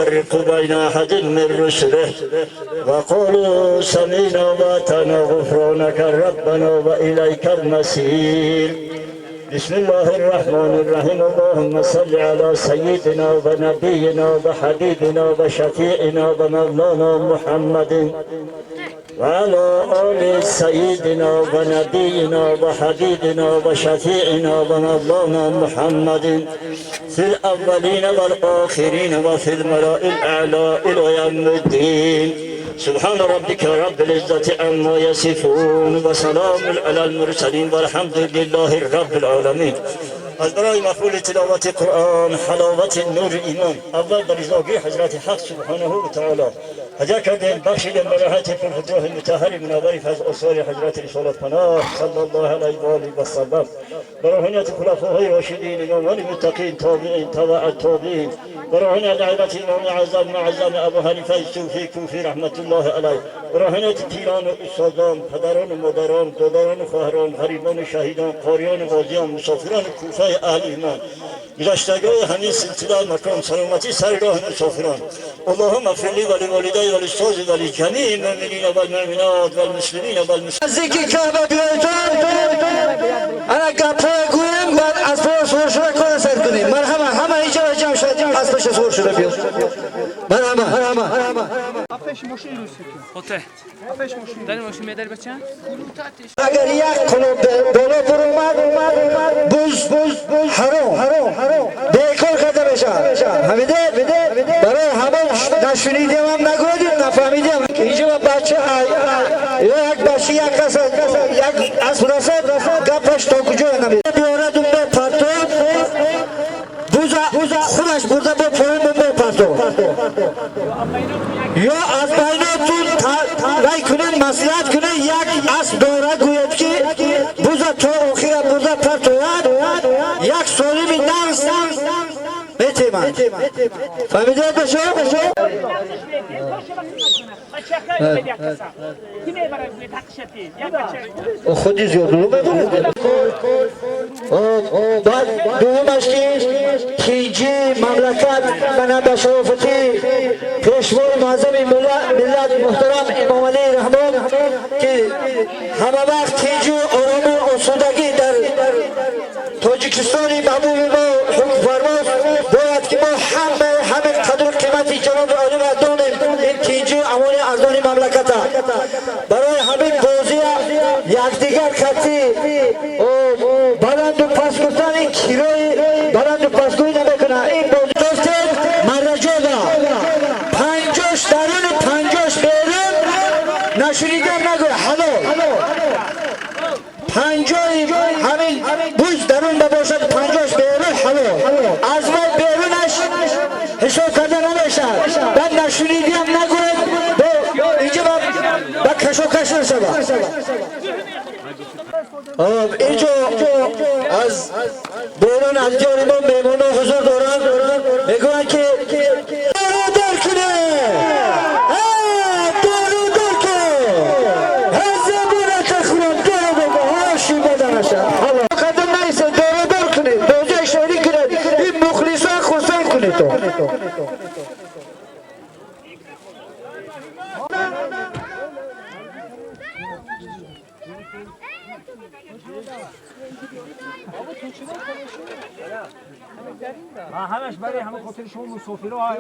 نفرق بين أحد من رسله وقولوا سمعنا وأطعنا غفرانك ربنا وإليك المصير. بسم الله الرحمن الرحيم. اللهم صل على سيدنا ونبينا وحبيبنا وشفيعنا ومولانا محمد وعلى آل سيدنا ونبينا وحبيبنا وشفيعنا ومولانا محمد في الأولين والآخرين وفي الملأ الأعلى إلى يوم الدين. سبحان ربك رب العزة عما يصفون وسلام على المرسلين والحمد لله رب العالمين. از برای مفعول تلاوت قرآن حلاوت نور ایمان اول در رضاگی حضرت حق سبحانه و تعالی هدیه کردیم بخشیدیم به راحت پرفتوح مطهر منوری فضل آثار حضرت رسالت پناه صلی الله علیه و آله و سلم به روحانیت خلفاهای راشدین امامان متقین تابعین تبع التابعین به روحانیت حضرت امام اعظم معظم ابو حنیفه صوفی کوفی رحمت الله علیه به روحانیت پیران و استادان پدران و مادران دادران و خواهران غریبان و شهیدان قاریان و غازیان مسافران کوفه اهل ایمان گذشتگاه همین سلسله مکان سلامتی سر راه مسافران. اللهم اغفر لی و لوالدی و للأستاذ و لجمیع المؤمنین و المؤمنات و المسلمین و المسلمات. نزدیکی کعبه بیایتان انا گپای گویم بعد از پس ورشده کار سر کنیم. مرحبا همه اینجا جمع شد از پس ورشده بیاد. مرحبا Apeş moşu yürüsün. Ote. Apeş moşu. Dani moşu meder bachchan? اگر یک کلو بالا برومد بوز حرام بیکار کرده بشه. حمیده برای همه نشنیدیم هم نگودیم نفهمیدیم اینجا بچه یک بچه یک کس یک اسب رسد گپش تا کجا نمید بیاردون به پرتو بوزا خودش برده با پایین به پرتو یا از بیناتون رای کنن مسئلت کنن یک اسب داره گوید که بوزا تا آخیر برده پرتو یک سالمی نرس میتیمن فهمیده بشو؟ او خودی زیادونو ببونه بعد دومش که تیجی مملکت من به شرافتی پیشوای معظم ملت محترم امام علی رحمان که همه وقت تیجی آرام و آسودگی در تاجیکستانی محبوب ما حکم فرماست باید که ما همه قدر قیمتی جناب عالی را دانیم این تیجی امان ارزانی مملکت برای همین بازی یکدیگر کتی بلند و پس گفتن این کیرای بلند و پسگوی نمیکنه این بازی دوستید مرجو دا 50 درون و 50 بیرون نشنیدم نگوی حلال 50 همین بوز درون بباشد 50 بیرون حلال از ما بیرونش حساب کرده نمیشه بعد نشنیدیم نگوید اینجا با کشوکش نشده اینجا از بیرون از جانب میمون حضور دارن میگوین که دارو در کنه دارو در کنه هزبونه تخورم دارو بگو هاشی بدنشه قدم نیسته دارو در کنه دوزه شهری کنه این مخلصا خوستن کنه تو همش برای همه خاطر شما مسافرها های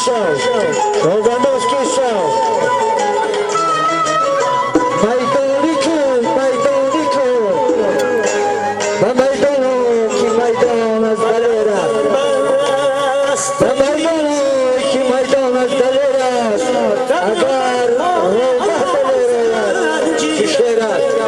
شو روزاندوز کی شو میدانی کو و میدانی کی میدان از دلیر است و میدانی کی میدان از دلیر است اگر روزه دلیر است کی شیر است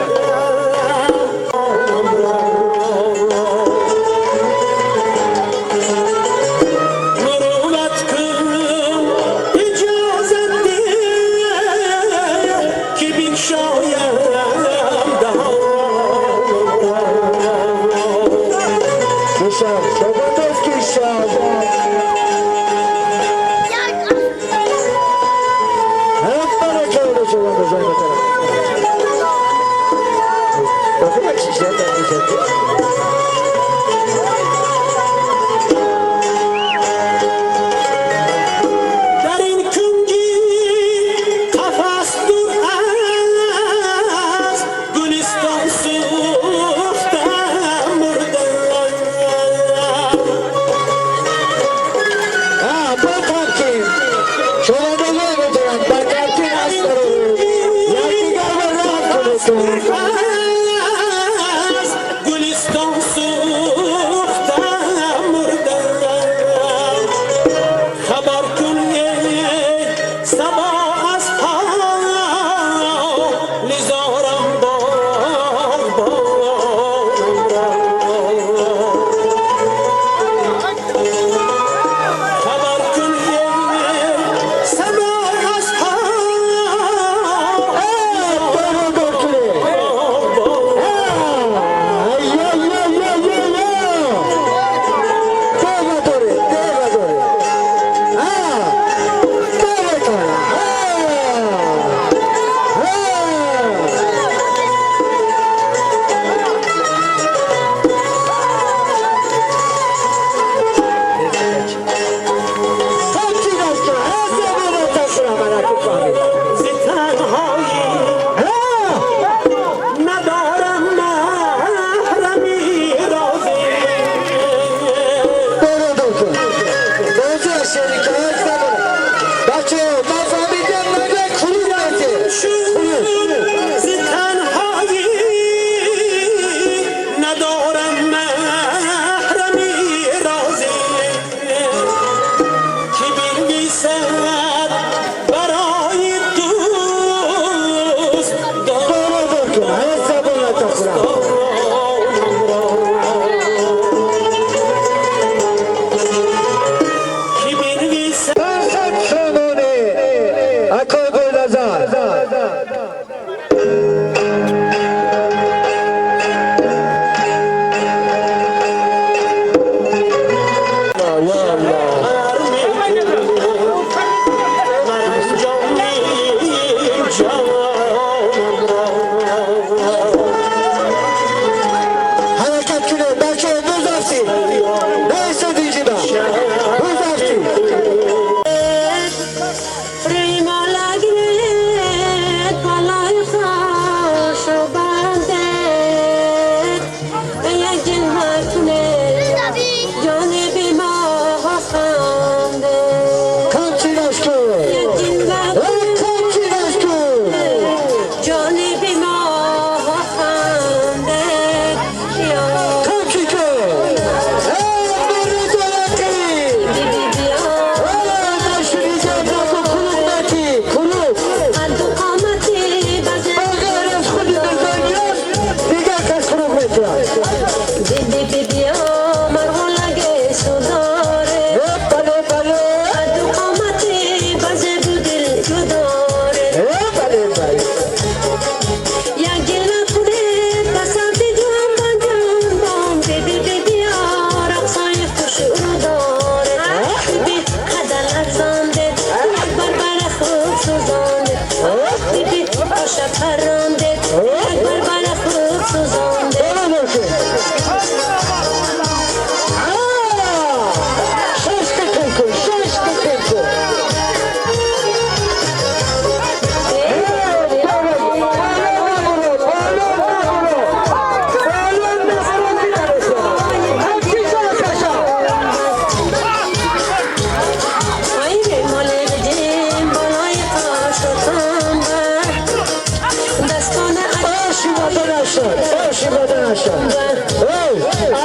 نشد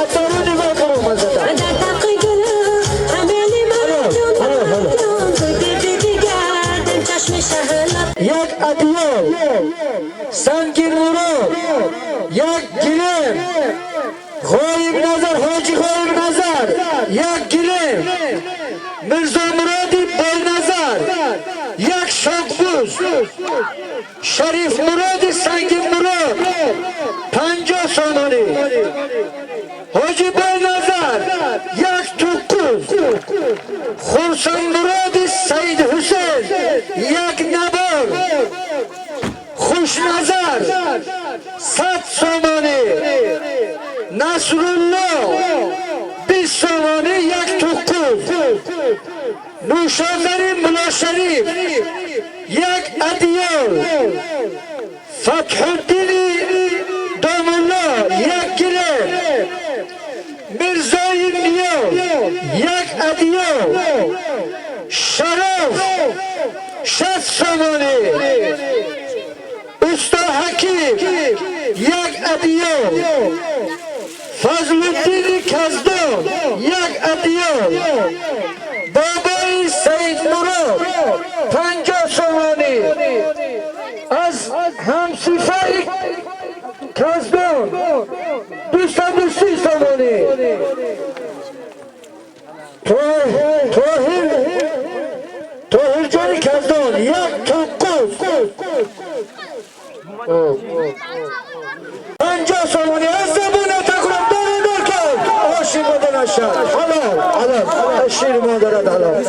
اتارو نگاه کنم مزده یک ادیال سنگین مراد یک گلیم غایب نظر حاجی غایب نظر یک گلیم مرزا مرادی بل نظر یک شاکبوز شریف مرادی سنگین مراد 50 سامانی حاجی بل نظر یک توکوز خورسان مرادی سید حسین یک نبار خوش نظر 100 سامانی نصرالله 20 سامانی یک توکوز نوشازری ملا شریف یک ادیال فتح الدین دامالله یک گلیم مرزای نیال یک ادیال شرف 60 سامانی استا حکیم یک ادیال فضل الدین کزدان یک ادیال بابای سید مراد 50 سامانی از همصفه کزدان 230 سامانی طاهر جان کزدان یک توکوز 50 سامانی از زبون تقرب دار کرد آشی ماده نشد حلال اشیر مادرد حلال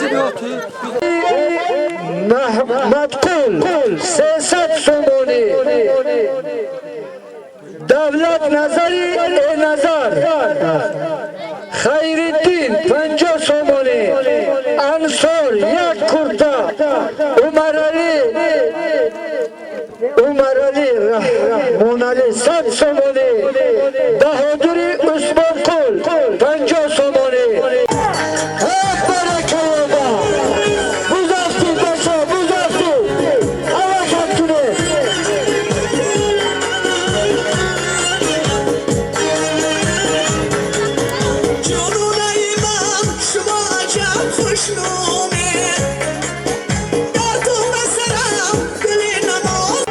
مدقول 300 سامانی دولت نظری نظر خیرالدین 50 سامانی انصار یک کرتا عمر علی رحمان علی 100 سامانی بهادری عثمان قل 50 سامانی برکه الله بزرگی باشا بزرگی حرکت کنه جنون ایمان شما عجب خوشنومه دردم بسرم دلی نماز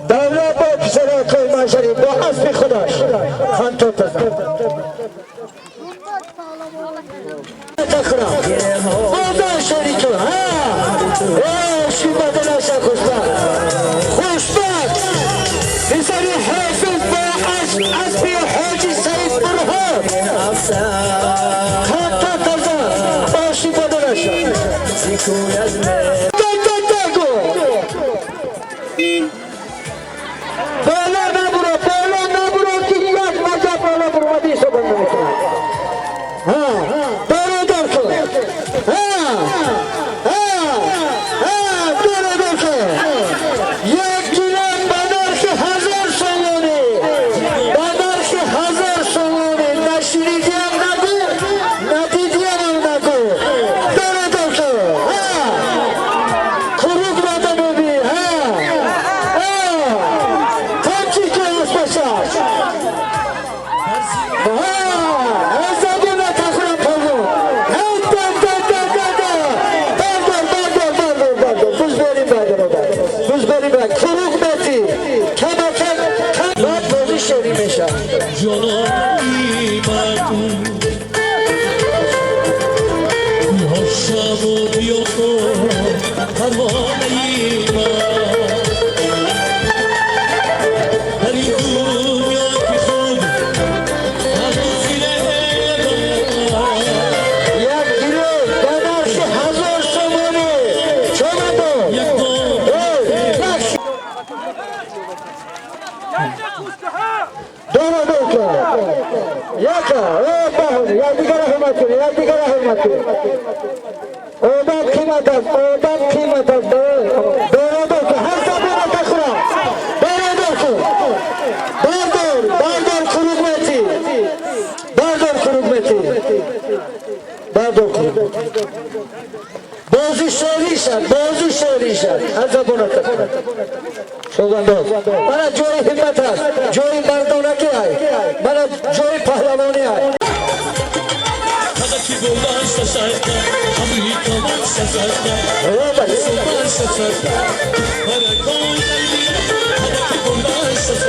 دولت با پسر کوی مشری با حسب خودش خان تو تزن تخرا آدم شری تو شی بدن اشا خوشبخت پسر حافظ با حسب حاجی سید برهان خان تو تزن شی بدن اشا بالا نبرو که یک مجا بالا برو حدیث رو بند میکنه دارو دار کن دارو دار کن یک گیلان بدرخ 1000 سامانی بدرخ 1000 سامانی نشنیدی هم نگو ندیدی هم نگو دارو دار کن خروب بده ببی آدم قیمت است دارو که هر زبان تخرا دارو که بردار کروگ متی بازی شوری شد هر زبان تخرا خداوندان من جای همت است جای مردانه که است من جای پهلوانی است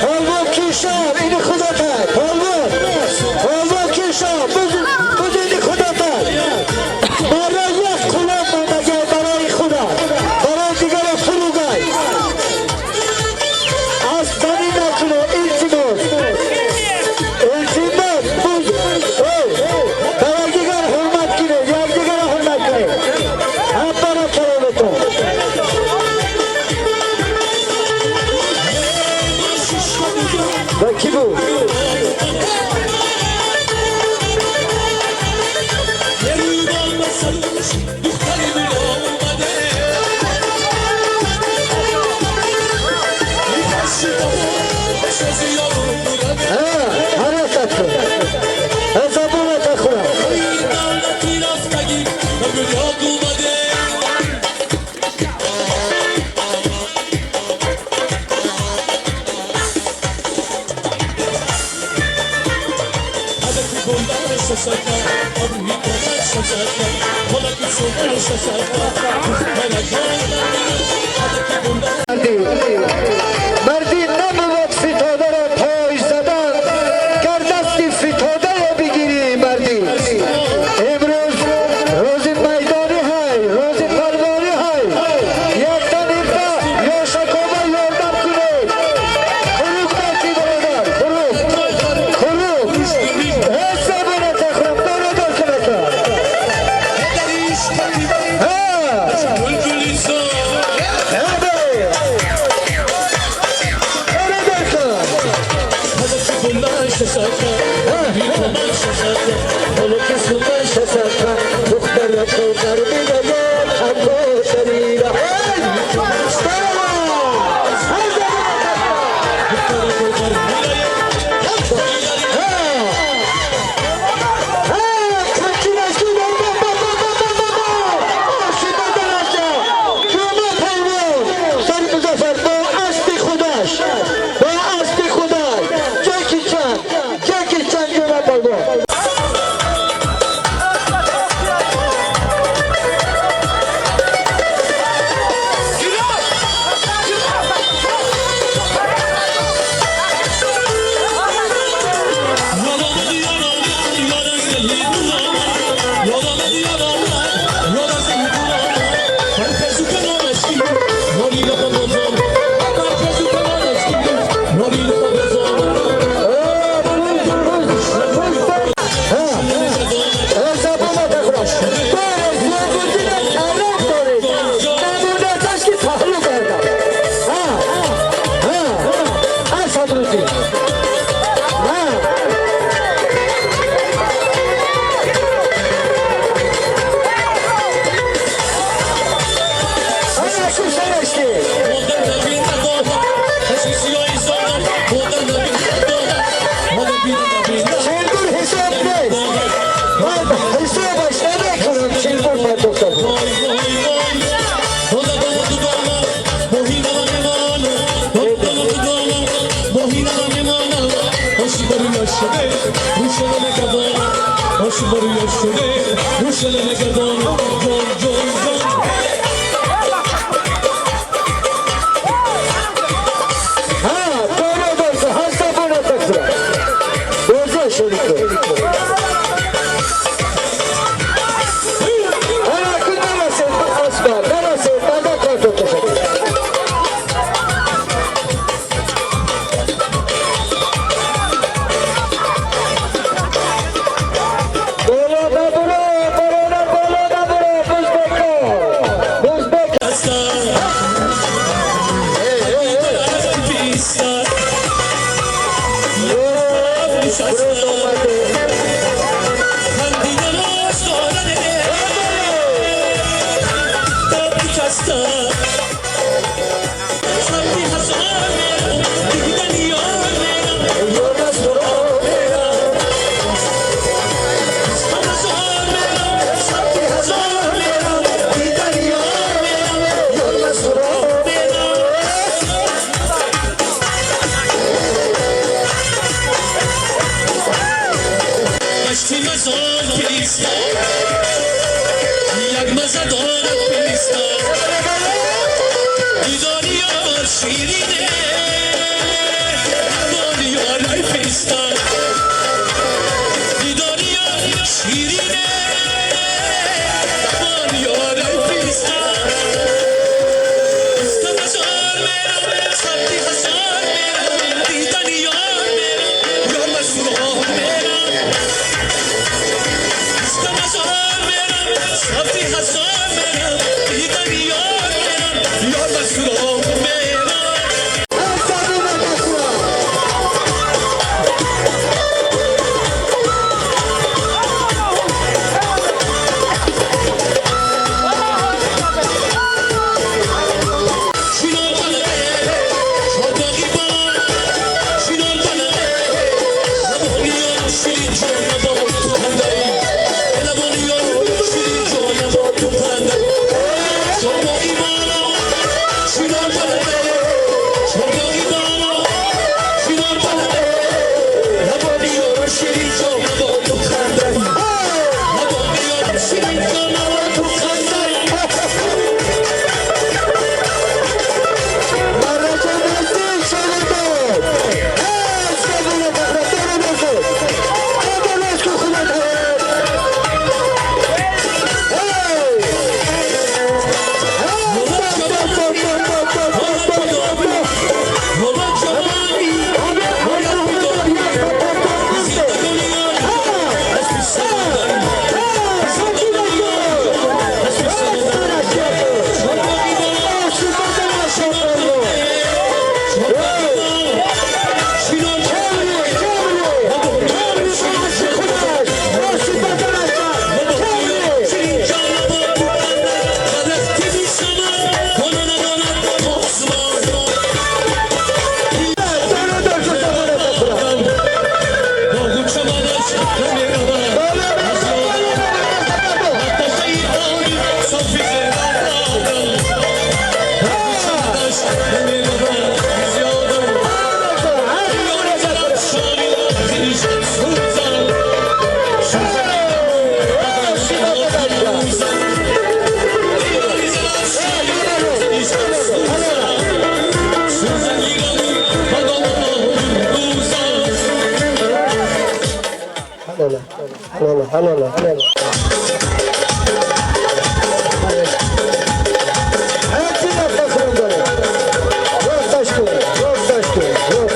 حلوا کشاب این خودت است حلوا کشاب بزن خودت است برای یک کلاب مگه برای خدا برای دیگر فروگای از بنی نکنو التماس برای دیگر حرمت کنه یک دیگر حرمت کنه هم برای کرامتون و کی بود؟ حرکت کن حسابونت خورم مردی نبود فتاده را پای زدن گر دستی فتاده را بگیری مردی امروز روز میدانی های روز پروانی های یک دنیفه یا شکوبه یاردم کنید خروب نکی برادر خروب حساب را تخرم برادر کنکر halala. Hepsi nefesini böyle. Yok taşkın, yok taşkın, yok.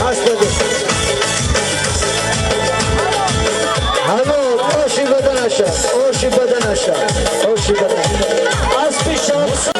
Hastadı. Hanım, o şibadan aşağı, o şibadan aşağı, o şibadan. Az bir şans.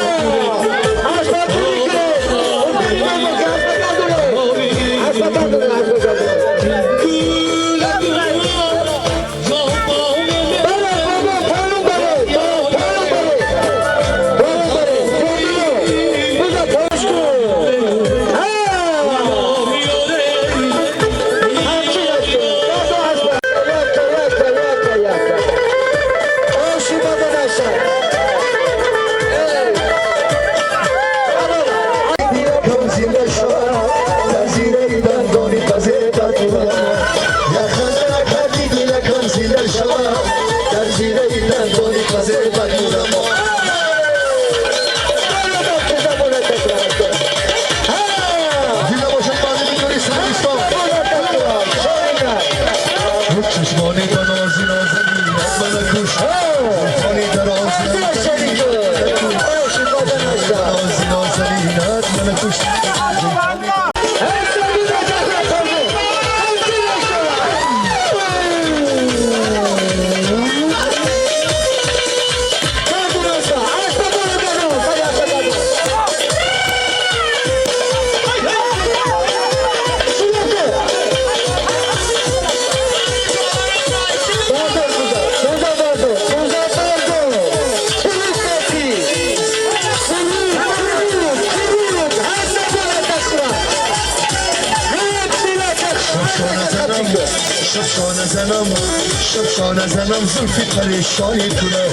شبشانه زنم زلفی پریشانی کنه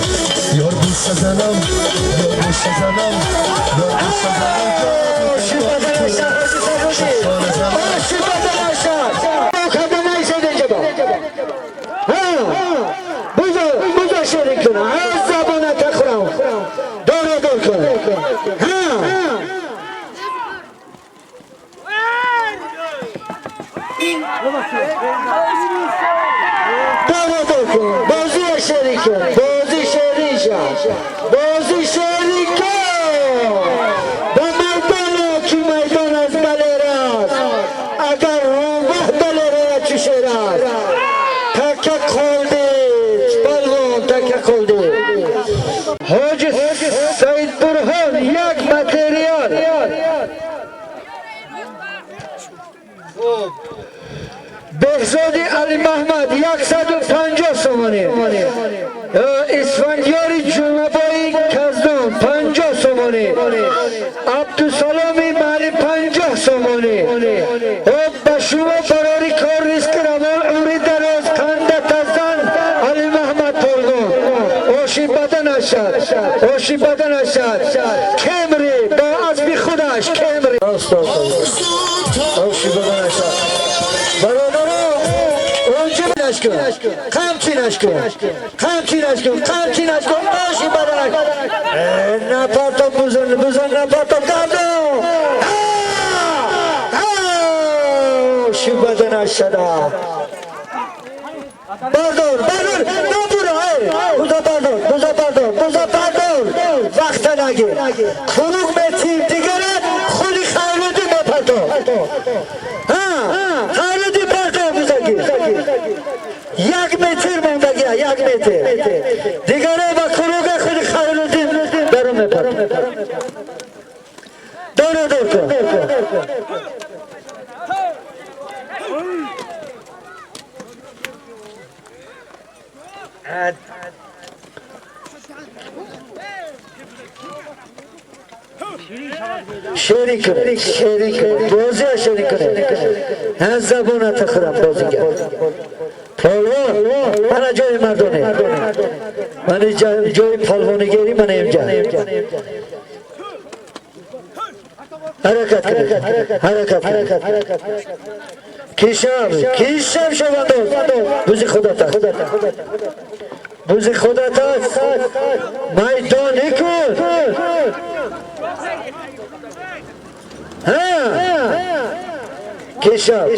یار بوسه زنم یار بوسه زنم یار بوسه بازی شریکه بازی شریکه بازی شریکه به میدان کی میدان از بلرات اگر روح بلرات چشرات تکه خالده بلغم تکه خالده حاج سید برهان یک متریال بهزادی علی محمد 150 سومانی اسفندیاری جنبایی کزدان 50 سومانی عبدالسلامی مالی 50 سومانی بشو براری کار ریسک روان عمری دراز کنده تزن علی محمد پرگون اوشی بدن اشد اوشی بدن اشد کمری با عزبی خودش کمری اوشی بدن اشد قمچینش کن آشی بدنک نپارتم بزن نپارتم کردم آشی بدنش شده بردار بوزا بردار وقت نگیر خلوق میتیم دیگره خودی خیلودی بپرتم خیلودی پرتم بوزگیر 1 متر موندگی 1 متر دیگره با کلوگ خود خیلودیم برو میپرم دور کن شریک بازی شریک هر زبان تخرم بازیگر پالوان من جای مردانه من جای پالوانگری من اینجا حرکت کنید کیشم شوانداز بوزی خودت است میدانی کن کیشم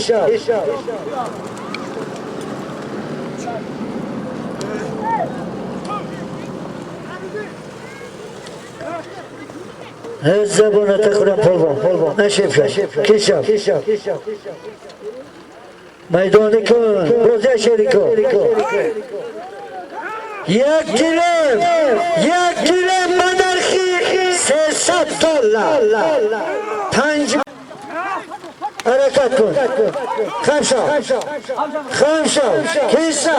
زبونه تخورم پلوان نشیف شد کشم میدانی کن بازی شدی کن 1 کیلو منرخی 300 دلار 5 حرکت کن خمشا کیسا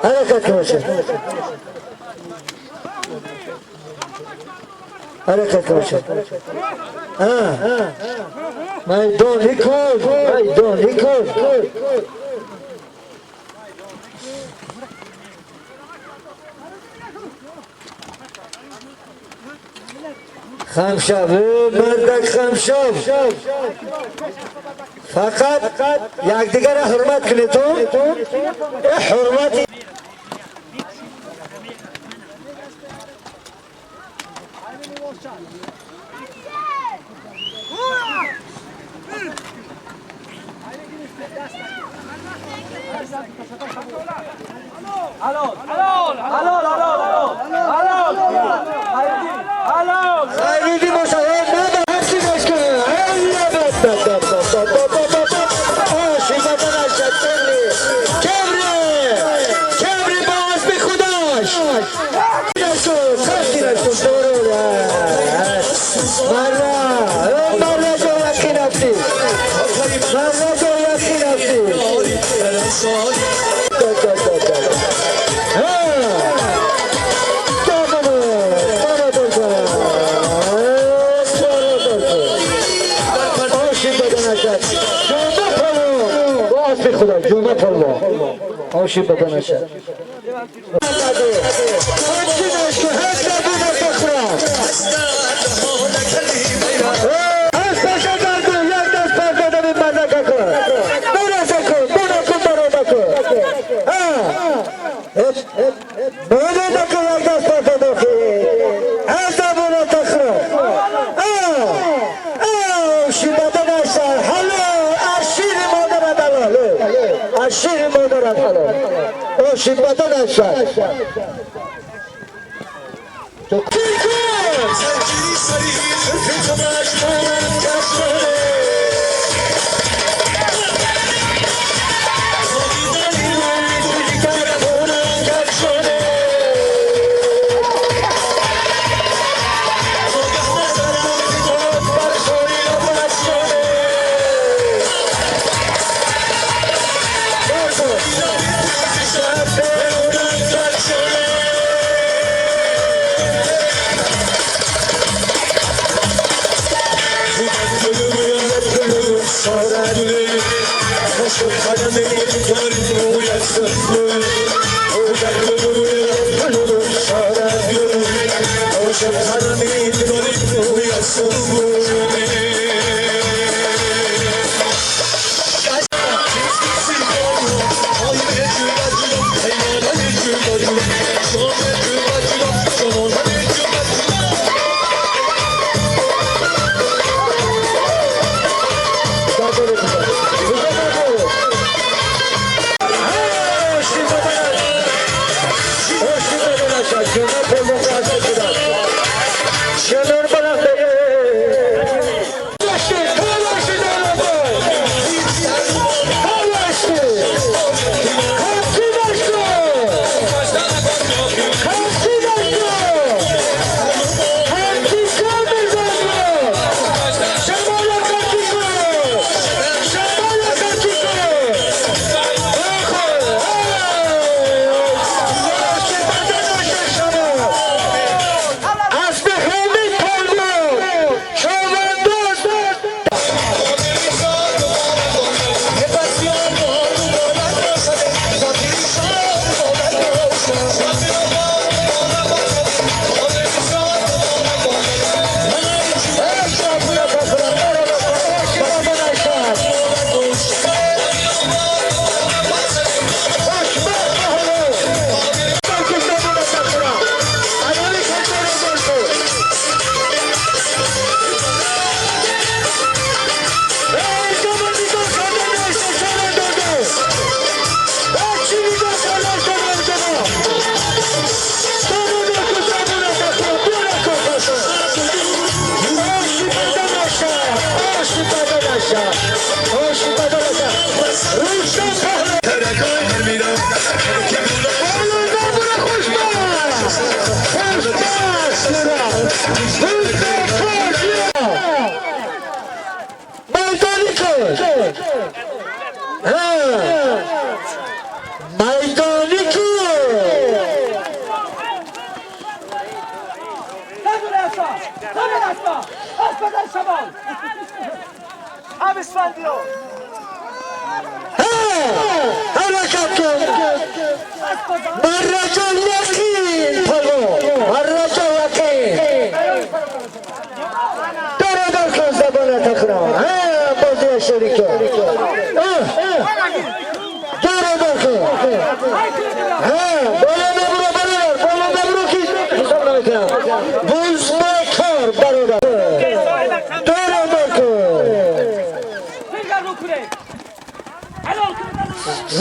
حرکت کن حرکت کن میدانی کن خمشب مردک خمشب فقط یک دیگر حرمت کنی تو حرمتی خیلی مشاهد نده هرچی داشت کنه شیبتن اشد کبری باز به خداش خستی نشون مرا جو یکی نفتی جمعه پلو آشی بدن شد شیر مادرت حلال او شیبتن اشد تو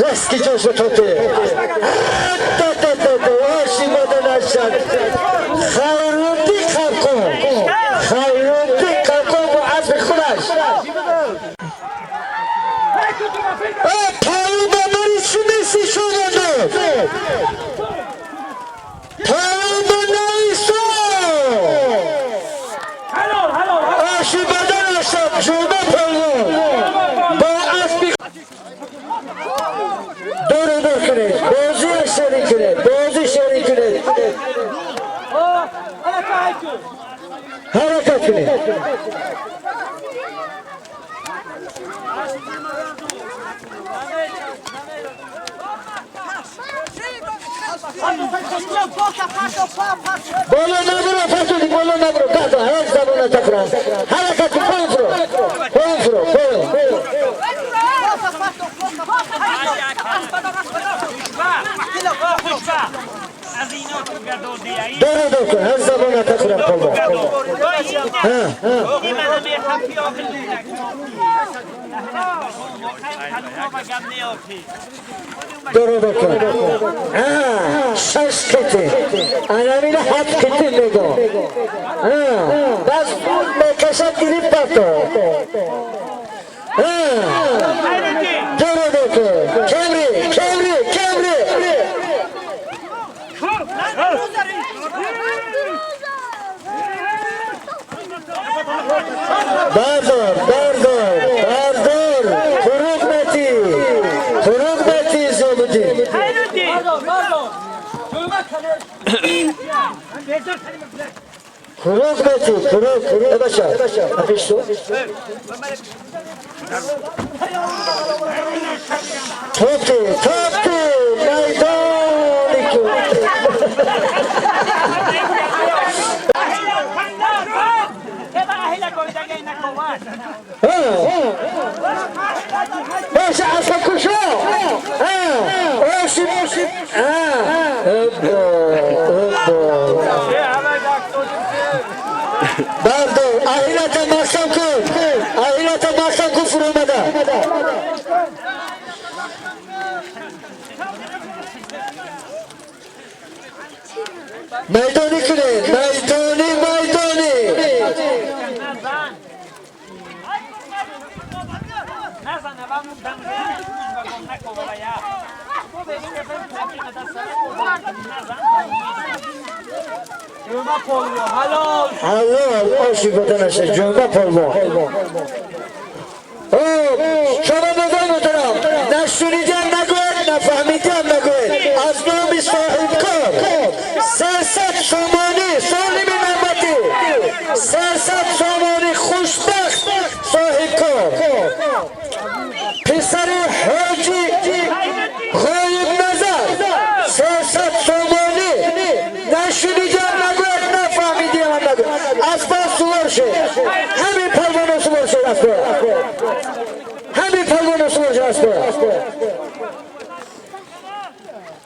Reski coşu totu. Oşi modern aşağı. Hayruti kalko. Hayruti kalko bu azmi kulaş. Paru babanın içindesi şu oldu. Paru babanın içindesi. Oşi modern aşağı. Cuma paru. Bu azmi. Doğru dokure, bozu şerikine, bozu şerikine. Harekatine. Bolo nabro fatuli, bolo nabro kato, her zabona takran. Harekatı konfro, konfro, konfro. Doğru doktor, her zaman atakıram kolba. Doğru doktor. Şaş keti. Anamine hat keti nego. Bas mekaşat dilip pato. Doğru doktor. Kemri, kemri, kemri. Bardur, bardur, bardur. Kuruk meti zobudi. Kuruk meti, kuruk. Ne başa? Afiş su. Topti, maydaniku. Başa asla kuşu. Oşim. Bardo, ahirete mahkam kul. Ahirete mahkam kul fırılmada. Maydani kule, maydani. Halal, o şifadan aşağı, cümle polvo. Şuna neden muhterem? Ne süreceğim ne gör, ne fahmideceğim ne gör. Az nami sahipkar. Sersat somani, soli bin emmeti. Sersat somani, kuşbakt sahipkar. Pisari hacı, gayib nazar. Sersat somani, ne süreceğim ne gör, ne fahmideceğim ne gör. Asla sular şey. Hemin palvana sular şey asla. Hemin palvana sular şey asla.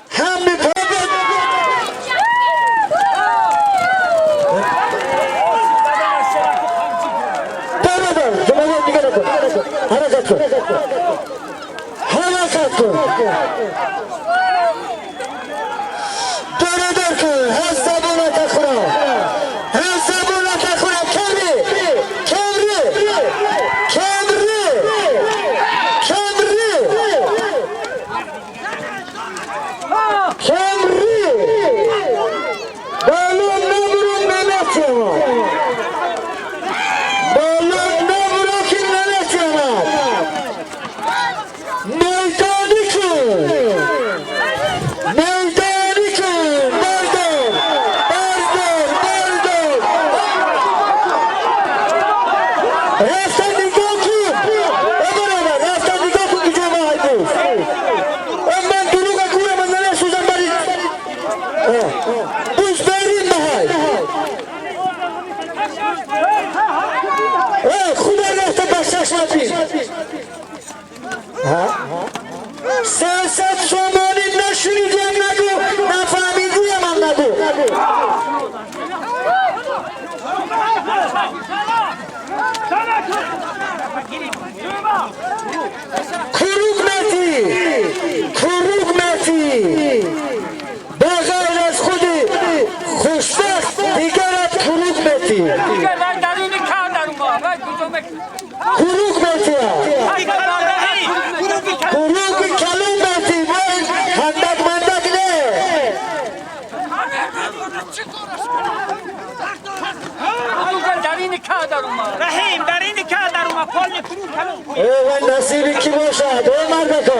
Hemin palvana. Harekat kıl. Harekat kıl. Dönedir kıl. Hesabına takıra. Hesabına takıra. Kemri. Kemri. Kemri. Kemri. بوز برین بهای خدا رفته بشش نبین 300 سومانی نشنیدیم نگو نفهمیدیم هم نگو کروگ متی به غیر از خودی خوشبخت دیگرت کروگ متی کروگ متی کروگ کلو متی هندک مندک نه رحیم در این که در اومد پال نکنون کلون ای نصیبی کی باشد ای مردکو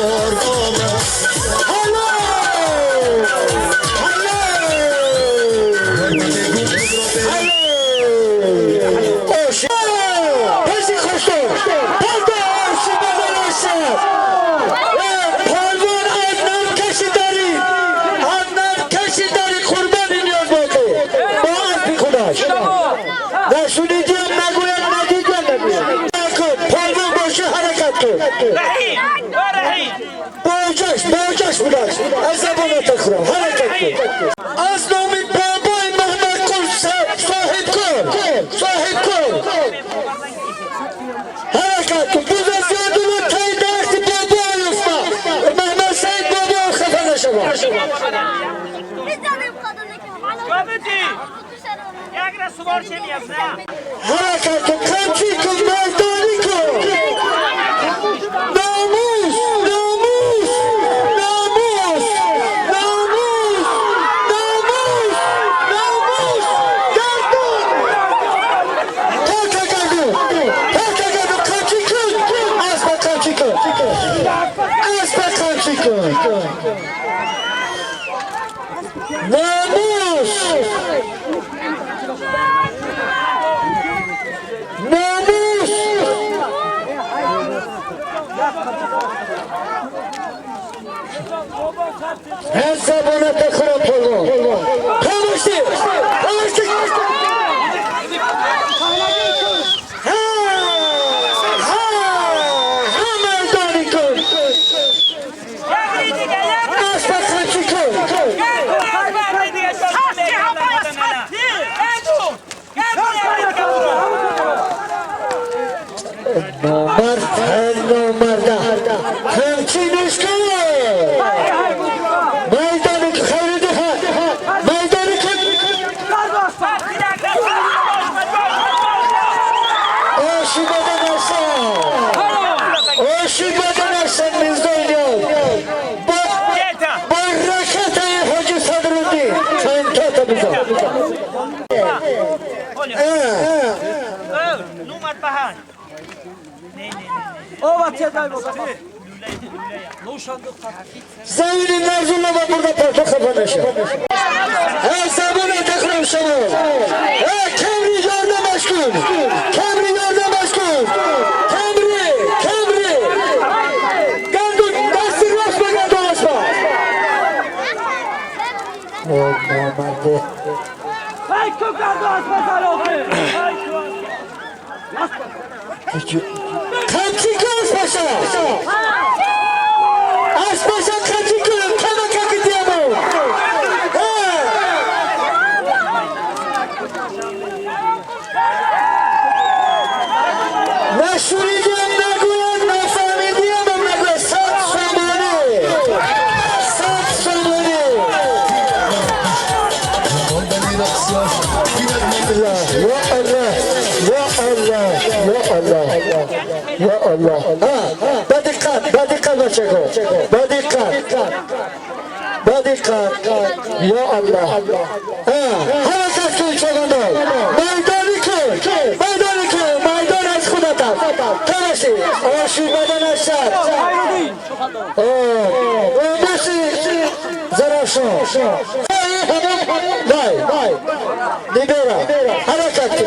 عاشق آمد باجش بودش از زبان تخرم حرکت کن از نام بابای محمد کن صاحب کن حرکت کن بود از یادون تایی درخت بابای افما محمد سعید بابا خفه نشما حرکت کن کمچی کن مردانی کن هر زبانه بخورم پلوان خاموشی مردانی کن اسب خمچی کن نامرده همچی نشکن زمین نرزون لما burada parça kapanışı. Her sabuna takram şama. Kemri yolda meşgul. Kemri yolda meşgul. Kemri. Gandun dasti rosma gandun rosma. O normalde. ای تو گردو از بزر Kaçıkı aspaşa. Aspaşa kaçıkı. Kama kakı diyemem. Meşhuri diyem naguyan nefami diyemem naguyan. Sat somoni. Sat somoni. Ya Allah. Ya Allah. Ya Allah. Ya Allah. Badikkat başako. Badikkat. Ya Allah. Harakat kıl çakanda. Meydanı kıl. Meydan az kudatan. Tanesi. Aşı meydan aşağı. Nasıl? Zarafşan. Vay. Libera. Harakat kıl.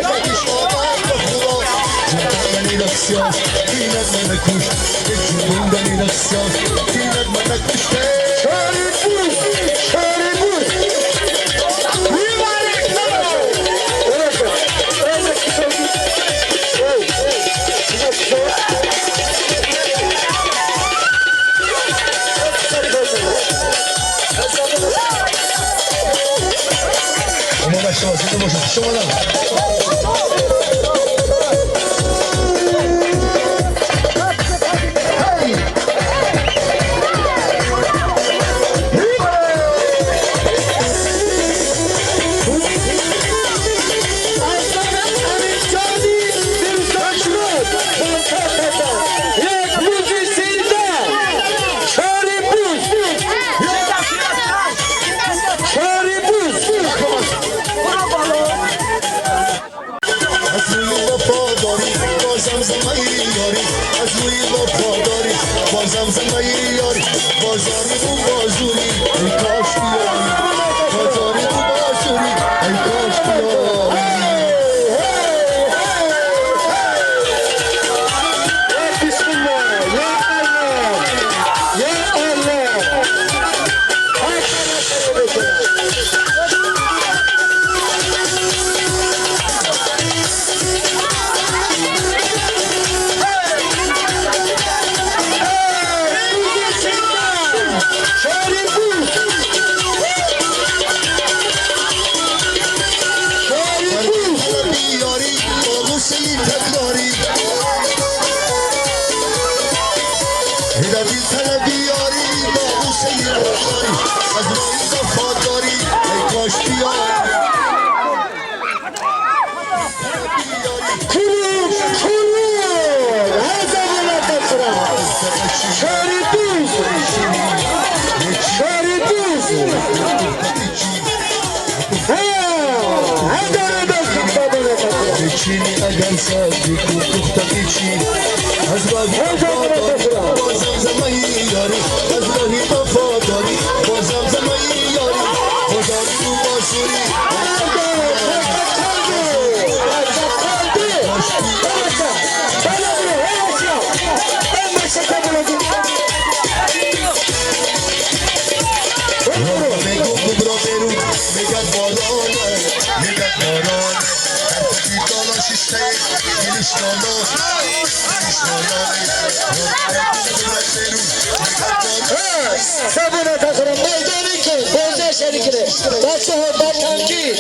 Sabuna takırım meydanı ki boza şerikine Başı ho batanki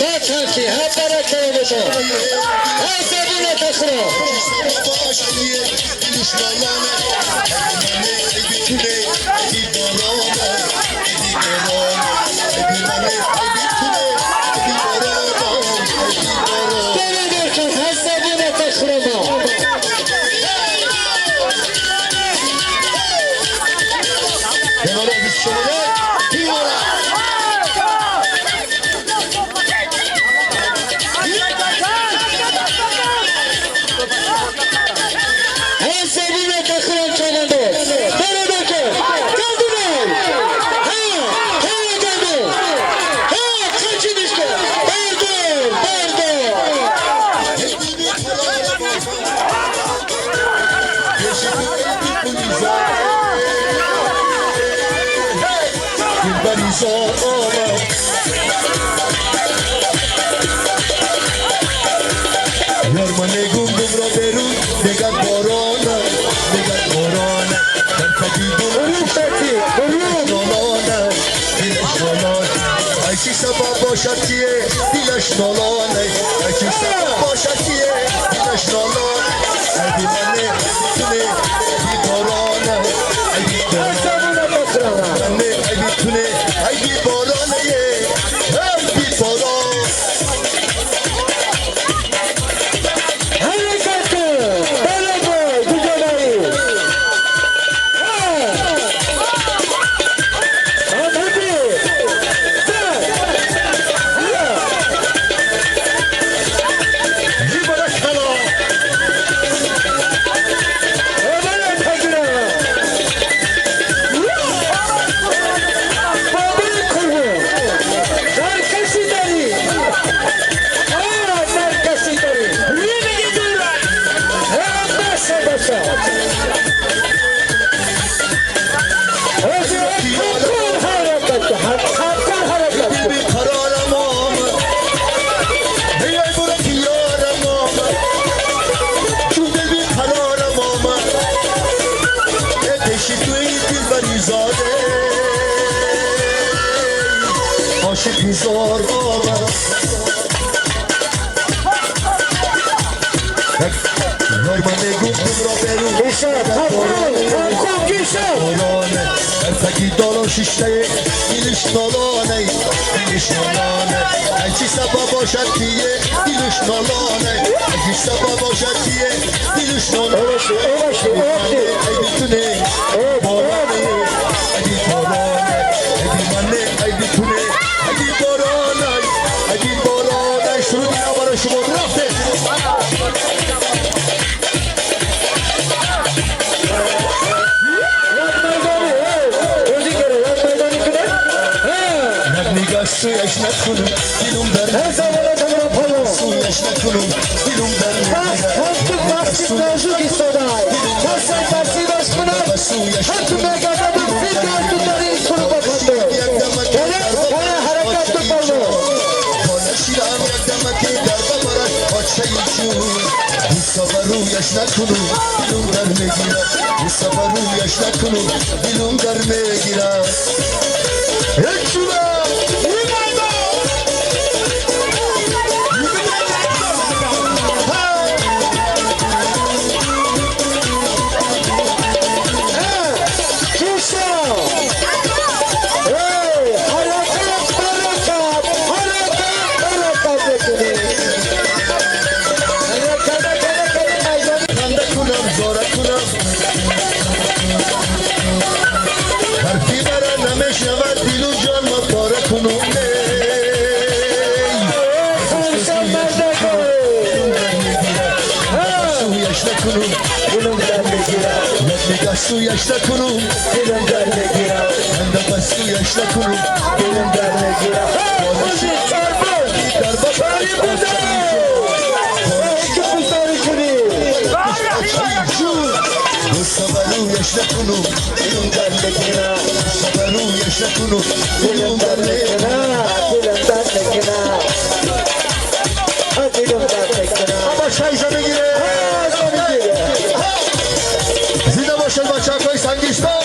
Batanki Hattara kelebete Sabuna takırım انتظار آمد یار ما نگوندم را برون نگه بارانه در تگیدون نالانه دلش نالانه ایچی سبب باشد که دلش نالانه ایچی سبب باشد که دلش نالانه ایدی منه تونه ایدی بارانه ایدی بارانه ایدی تونه ایدی بارانه ایدی بارانه انتظار آمد یار من نگوندم را برون نالانه در تکی دالان ششته دلش نالانه ایچی سبب باشد که دلش نالانه ایچی سبب باشد که دلش نالانه ای بیتونه بارانه ای بارانه ای منه ای بیتونه ای بارانه شروع دینا برای شما رفته سویش نکنم دیلم در سویش نکنم دیلم در رویش نکنم دیلم در میگیرم رویش نکنم دیلم در میگیرم سویش نکنم دلم در نگیرم من بس سویش نکنم دلم در نگیرم باشی در باشی رویش نکنم دلم در نگیرم رویش نکنم دلم در نگیرم اما شایزه بگیره زنده باشد بچه های سنگیستان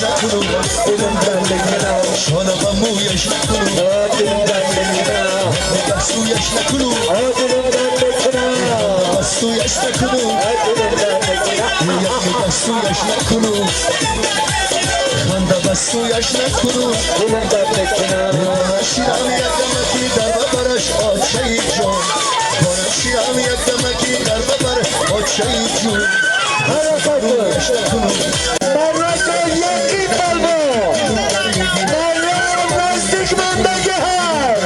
نکنم دلم بنده کنم شانم مویش نکنم دلم بنده کنم بستویش نکنم دلم بنده کنم بستویش نکنم دلم بنده کنم یک بستویش نکنم خنده بستویش نکنم دلم بنده کنم شیرم یک دمکی در ببرش آچه جان شیرم یک دمکی در ببر آچه جان حرکت نکنم مرکه یکی قلبه مرم نزدیک مندگی های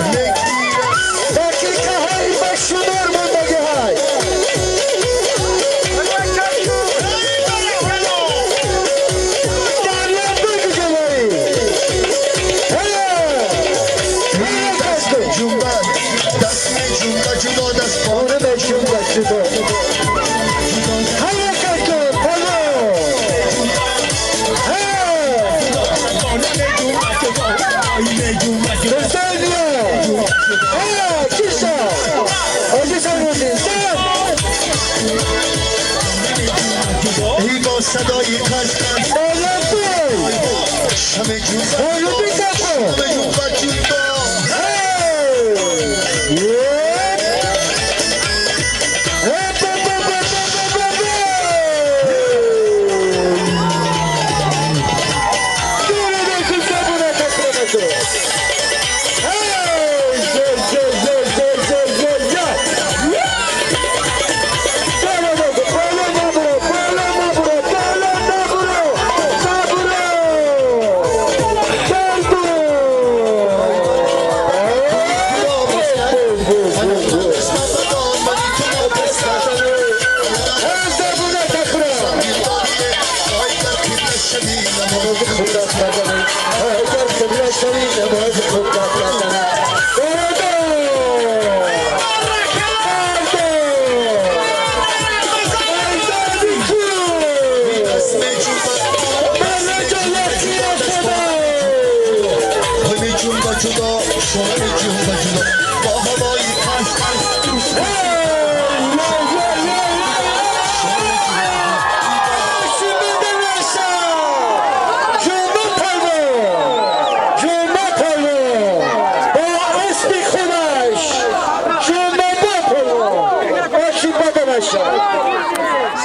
دقیقه های بشمار مندگی های دریا بگی جلوی جنبت دست می جنبت جدا دست آره بشون بشیده حرکت کن پلو بسیار چیسا آجی سروزی سر ای با صدای قزقز بالا توی شمه جنبت بالا بی کپو شمه جنبت جدا جدا شمه جنبت جدا با هوای قزقز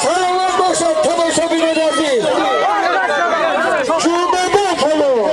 سلامت باشد تماشابین عزیز جون با پلو